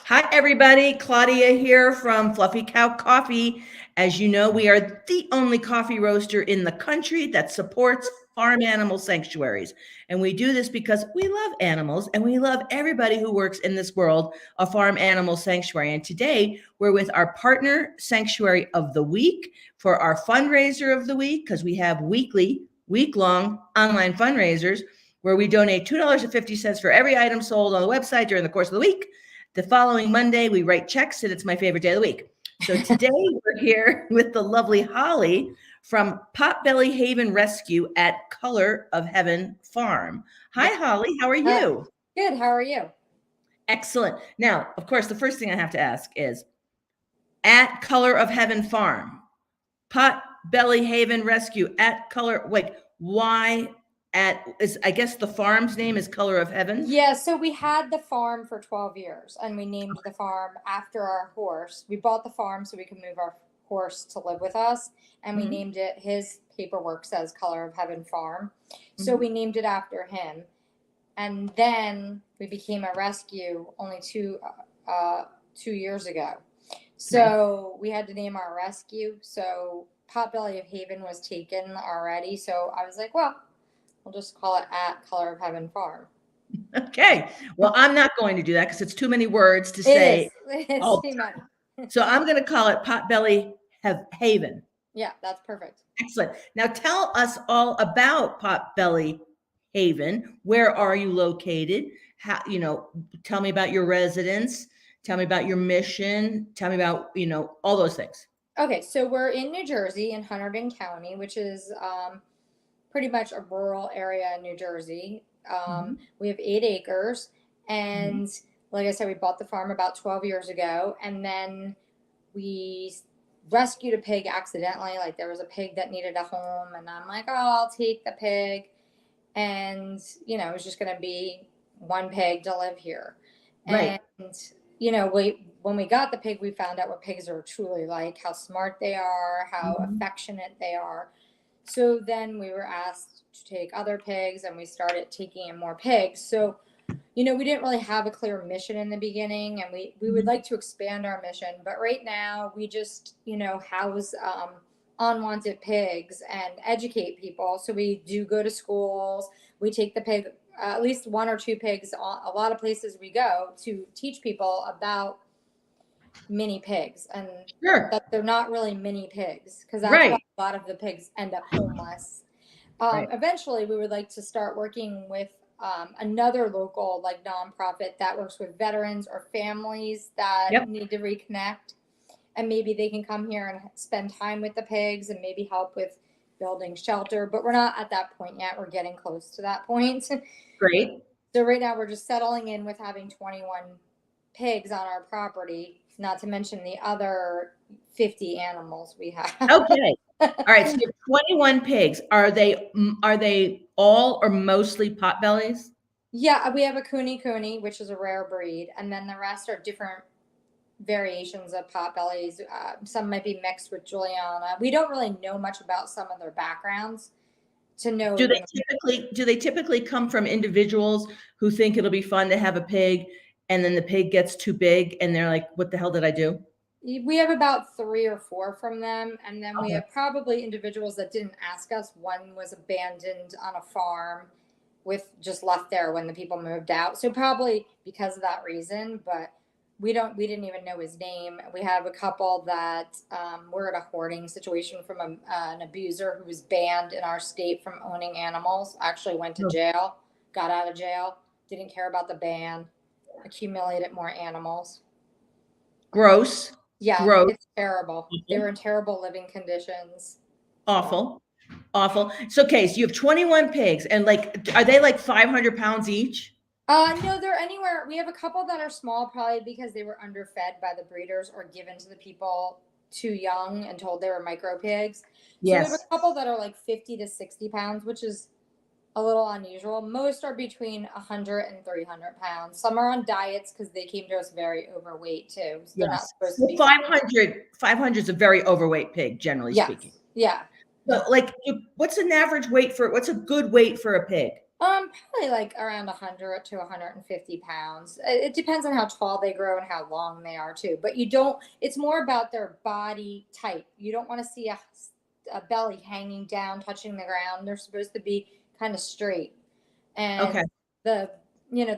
Hi, everybody. Claudia here from Fluffy Cow Coffee. As you know, we are the only coffee roaster in the country that supports farm animal sanctuaries. And we do this because we love animals and we love everybody who works in this world of farm animal sanctuary. And today we're with our partner sanctuary of the week for our fundraiser of the week, because we have week-long online fundraisers where we donate $2.50 for every item sold on the website during the course of the week. The following Monday, we write checks, and it's my favorite day of the week. So today we're here with the lovely Holly from Potbelly Haven Rescue at Color of Heaven Farm. Hi, Holly. How are you? Good. How are you? Excellent. Now, of course, the first thing I have to ask is, at Color of Heaven Farm, Potbelly Haven Rescue at Color, wait, why I guess the farm's name is Color of Heaven? Yeah, so we had the farm for 12 years and we named the farm after our horse. We bought the farm so we could move our horse to live with us, and we named it, his paperwork says Color of Heaven Farm. So we named it after him. And then we became a rescue only two years ago. So we had to name our rescue. So Potbelly of Haven was taken already. So I was like, well, we'll just call it at Color of Heaven Farm. Okay. Well, I'm not going to do that because it's too many words to say. It's too many. So I'm going to call it Potbelly Haven. Yeah, that's perfect. Excellent. Now tell us all about Potbelly Haven. Where are you located? How, tell me about your residents. Tell me about your mission. Tell me about, all those things. Okay, so we're in New Jersey in Hunterdon County, which is pretty much a rural area in New Jersey. We have 8 acres, and like I said, we bought the farm about 12 years ago, and then we rescued a pig accidentally. Like, there was a pig that needed a home, and I'm like, oh, I'll take the pig, and it was just going to be one pig to live here. Right. And when we got the pig, we found out what pigs are truly like, how smart they are, how affectionate they are. So then we were asked to take other pigs, and we started taking in more pigs. So, we didn't really have a clear mission in the beginning, and we would like to expand our mission. But right now we just, house unwanted pigs and educate people. So we do go to schools. We take the pig, at least 1 or 2 pigs, a lot of places we go to teach people about mini pigs, and that they're not really mini pigs, because that's why a lot of the pigs end up homeless. Eventually we would like to start working with another local nonprofit that works with veterans or families that need to reconnect, and maybe they can come here and spend time with the pigs and maybe help with building shelter. But we're not at that point yet. We're getting close to that point. Great. So right now we're just settling in with having 21 pigs on our property, not to mention the other 50 animals we have. Okay. All right. So you have 21 pigs. Are they all or mostly potbellies? Yeah, we have a Cooney, which is a rare breed, and then the rest are different variations of potbellies. Some might be mixed with Juliana. We don't really know much about some of their backgrounds to know. Do they typically come from individuals who think it'll be fun to have a pig, and then the pig gets too big and they're like, what the hell did I do? We have about 3 or 4 from them, and then we have probably individuals that didn't ask us. One was abandoned on a farm, just left there when the people moved out. So probably because of that reason, but we didn't even know his name. We have a couple that were in a hoarding situation from an abuser who was banned in our state from owning animals. Actually went to jail, got out of jail, didn't care about the ban, accumulated more animals. Gross. Yeah, gross. It's terrible. They were in terrible living conditions. Awful. So, okay, so you have 21 pigs, and are they 500 pounds each? No, they're anywhere. We have a couple that are small, probably because they were underfed by the breeders or given to the people too young and told they were micro pigs. So we have a couple that are 50 to 60 pounds, which is a little unusual. Most are between 100 and 300 pounds. Some are on diets because they came to us very overweight too. So they're not supposed to be. 500 is a very overweight pig, generally speaking. Yeah. So, what's a good weight for a pig? Probably like around 100 to 150 pounds. It depends on how tall they grow and how long they are too. But you don't. It's more about their body type. You don't want to see a belly hanging down, touching the ground. They're supposed to be kind of straight, Okay. and the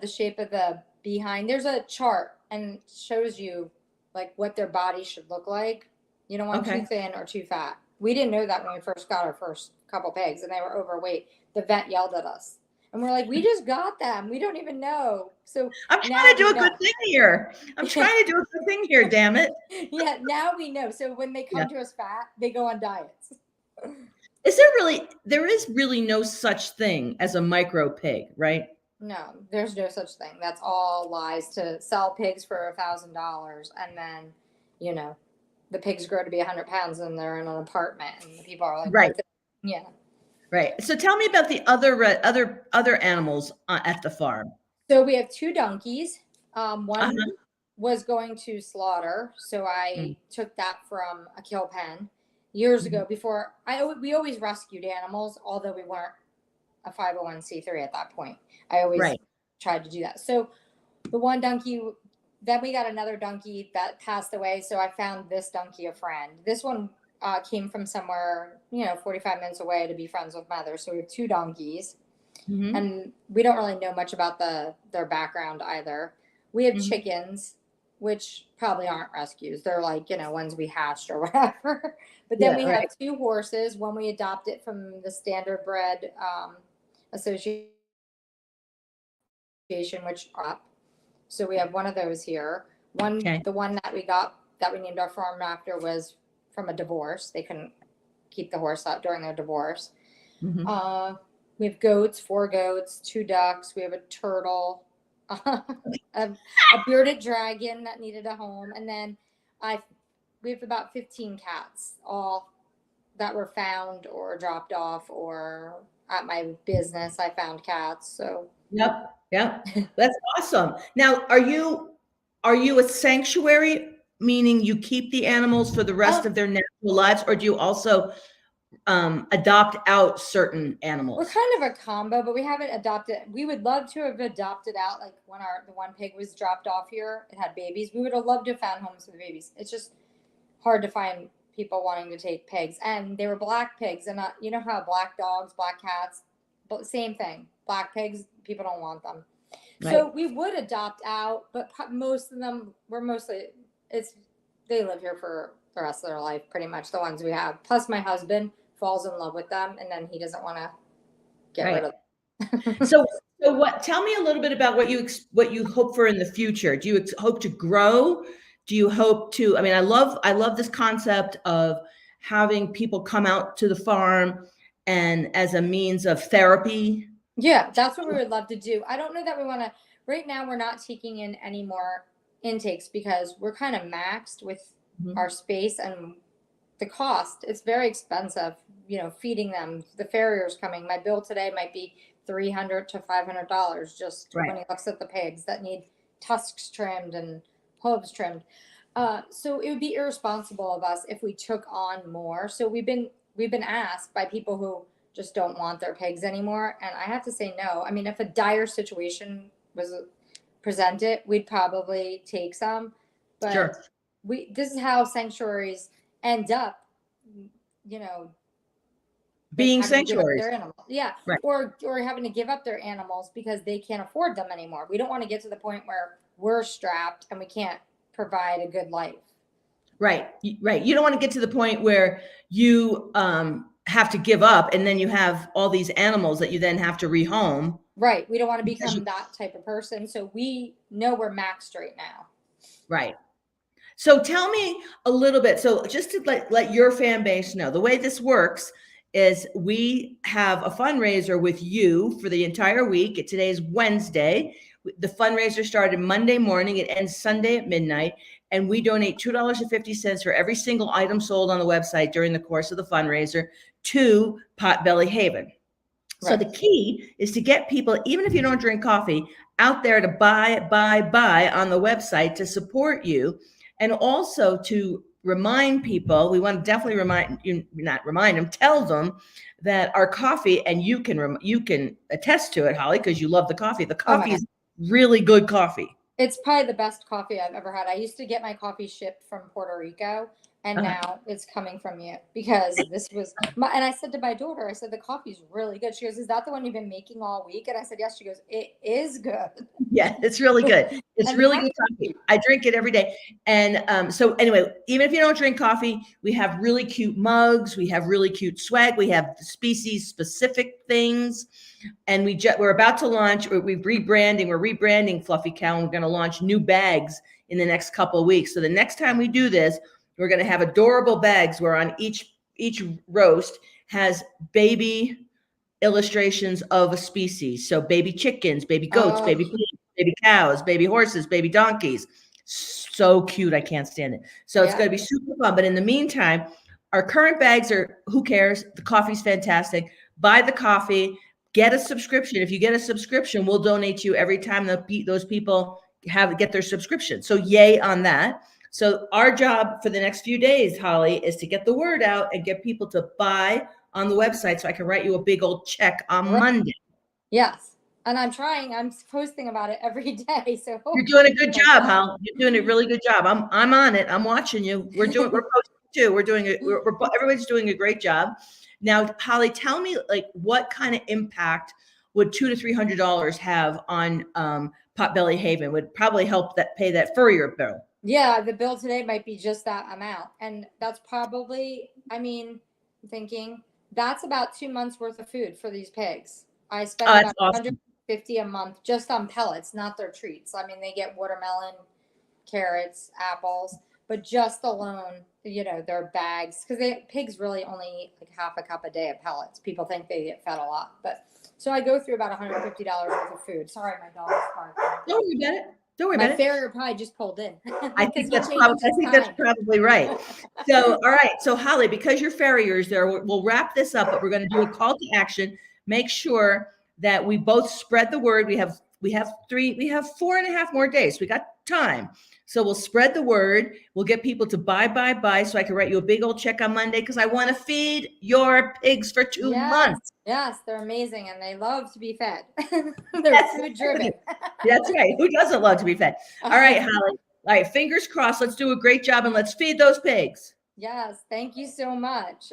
the shape of the behind. There's a chart and shows you like what their body should look like. You don't want Okay. too thin or too fat. We didn't know that when we first got our first couple pigs, and they were overweight. The vet yelled at us. And we're like, we just got them. We don't even know. So I'm trying now to do we a good know. thing here. I'm trying to do a good thing here, damn it. Yeah, now we know. So when they Yeah. come to us fat, they go on diets. There is really no such thing as a micro pig, right? No, there's no such thing. That's all lies to sell pigs for $1,000, and then, you know, the pigs grow to be 100 pounds and they're in an apartment, and the people are like, Right. Yeah. Right. So tell me about the other animals at the farm. So we have two donkeys. One Uh-huh. was going to slaughter, so I Mm-hmm. took that from a kill pen years Mm-hmm. ago. Before we always rescued animals, although we weren't a 501c3 at that point. I always Right. tried to do that. So the one donkey, then we got another donkey that passed away. So I found this donkey a friend. This one came from somewhere, 45 minutes away to be friends with my other. So we have two donkeys. Mm-hmm. And we don't really know much about their background either. We have Mm-hmm. chickens, which probably aren't rescues. They're like, ones we hatched or whatever. But then we have two horses. One we adopted from the Standard Bred Association, which up. So we have one of those here. The one that we got that we named our farm after was from a divorce. They couldn't keep the horse out during their divorce. Mm-hmm. We have goats, 4 goats, 2 ducks. We have a turtle, a bearded dragon that needed a home, and then we have about 15 cats, all that were found or dropped off, or at my business I found cats. So Yep. That's awesome. Now, are you a sanctuary, meaning you keep the animals for the rest of their natural lives, or do you also adopt out certain animals? We're kind of a combo, but we haven't adopted. We would love to have adopted out, like when the one pig was dropped off here, it had babies. We would have loved to have found homes for the babies. It's just hard to find people wanting to take pigs, and they were black pigs, and you know how black dogs, black cats, but same thing. Black pigs, people don't want them. Right. So we would adopt out, but most of them were they live here for the rest of their life, pretty much, the ones we have. Plus my husband falls in love with them, and then he doesn't want to get rid of them. So tell me a little bit about what you hope for in the future. Do you hope to grow? Do you hope to, I mean, I love this concept of having people come out to the farm and as a means of therapy. Yeah, that's what we would love to do. I don't know that we want to, right now we're not taking in any more intakes because we're kind of maxed with our space and the cost. It's very expensive, feeding them. The farrier's coming. My bill today might be $300 to $500 just when he looks at the pigs that need tusks trimmed and hooves trimmed. So it would be irresponsible of us if we took on more. So we've been asked by people who just don't want their pigs anymore, and I have to say no. I mean, if a dire situation was presented, we'd probably take some, but this is how sanctuaries end up, being sanctuaries. Their animals. Yeah. Right. Or having to give up their animals because they can't afford them anymore. We don't want to get to the point where we're strapped and we can't provide a good life. Right. You don't want to get to the point where you have to give up and then you have all these animals that you then have to rehome. Right. We don't want to become that type of person. So we know we're maxed right now. Right. So tell me a little bit. So just to let your fan base know, the way this works is we have a fundraiser with you for the entire week. Today's Wednesday. The fundraiser started Monday morning. It ends Sunday at midnight. And we donate $2.50 for every single item sold on the website during the course of the fundraiser to Potbelly Haven. So the key is to get people, even if you don't drink coffee, out there to buy on the website to support you, and also to remind people, we want to definitely tell them that our coffee, and you can attest to it, Holly, because you love the coffee. The coffee is really good coffee. It's probably the best coffee I've ever had. I used to get my coffee shipped from Puerto Rico, and now it's coming from you, because this was and I said to my daughter, I said, the coffee's really good. She goes, is that the one you've been making all week? And I said, yes. She goes, it is good. Yeah, it's really good. It's really good coffee. I drink it every day. And so anyway, even if you don't drink coffee, we have really cute mugs. We have really cute swag. We have species specific things. And we're about to launch, we're rebranding Fluffy Cow, and we're going to launch new bags in the next couple of weeks. So the next time we do this, we're going to have adorable bags where on each roast has baby illustrations of a species. So baby chickens, baby goats, baby pigs, baby cows, baby horses, baby donkeys. So cute. I can't stand it. So it's going to be super fun. But in the meantime, our current bags are, who cares? The coffee's fantastic. Buy the coffee. Get a subscription. If you get a subscription, we'll donate to you every time those people get their subscription. So yay on that. So our job for the next few days, Holly, is to get the word out and get people to buy on the website so I can write you a big old check on Monday. Yes. And I'm posting about it every day. So you're doing a good job, Hal. You're doing a really good job. I'm on it. I'm watching you. We're posting too. Everybody's doing a great job. Now, Holly, tell me, like, what kind of impact would $200 to $300 have on Potbelly Haven? Would probably help pay that furrier bill. Yeah, the bill today might be just that amount, and that's probably, I'm thinking that's about 2 months worth of food for these pigs. I spend about $150 a month just on pellets, not their treats. They get watermelon, carrots, apples, but just alone, their bags, because pigs really only eat like half a cup a day of pellets. People think they get fed a lot, but so I go through about $150 worth of food. Sorry, my dog is barking. Don't worry about it. Don't worry about it. My farrier probably just pulled in. I think that's probably right. So, all right. So, Holly, because you're farriers there, we'll wrap this up, but we're going to do a call to action. Make sure that we both spread the word. We have 4.5 more days. We got time. So we'll spread the word. We'll get people to buy so I can write you a big old check on Monday, because I want to feed your pigs for 2 months. Yes, they're amazing, and they love to be fed. They're food driven. That's right. Who doesn't love to be fed? All right, Holly. All right, fingers crossed. Let's do a great job, and let's feed those pigs. Yes, thank you so much.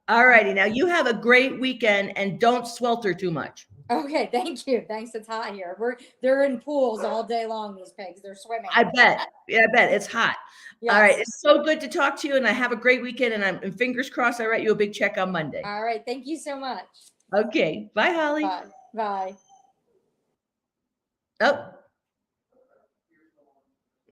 All righty. Now you have a great weekend, and don't swelter too much. Okay, thank you. Thanks. It's hot here. They're in pools all day long, these pigs. They're swimming. I bet. Yeah, I bet. It's hot. Yes. All right. It's so good to talk to you, and I have a great weekend, and fingers crossed I write you a big check on Monday. All right. Thank you so much. Okay. Bye, Holly. Bye. Bye. Oh.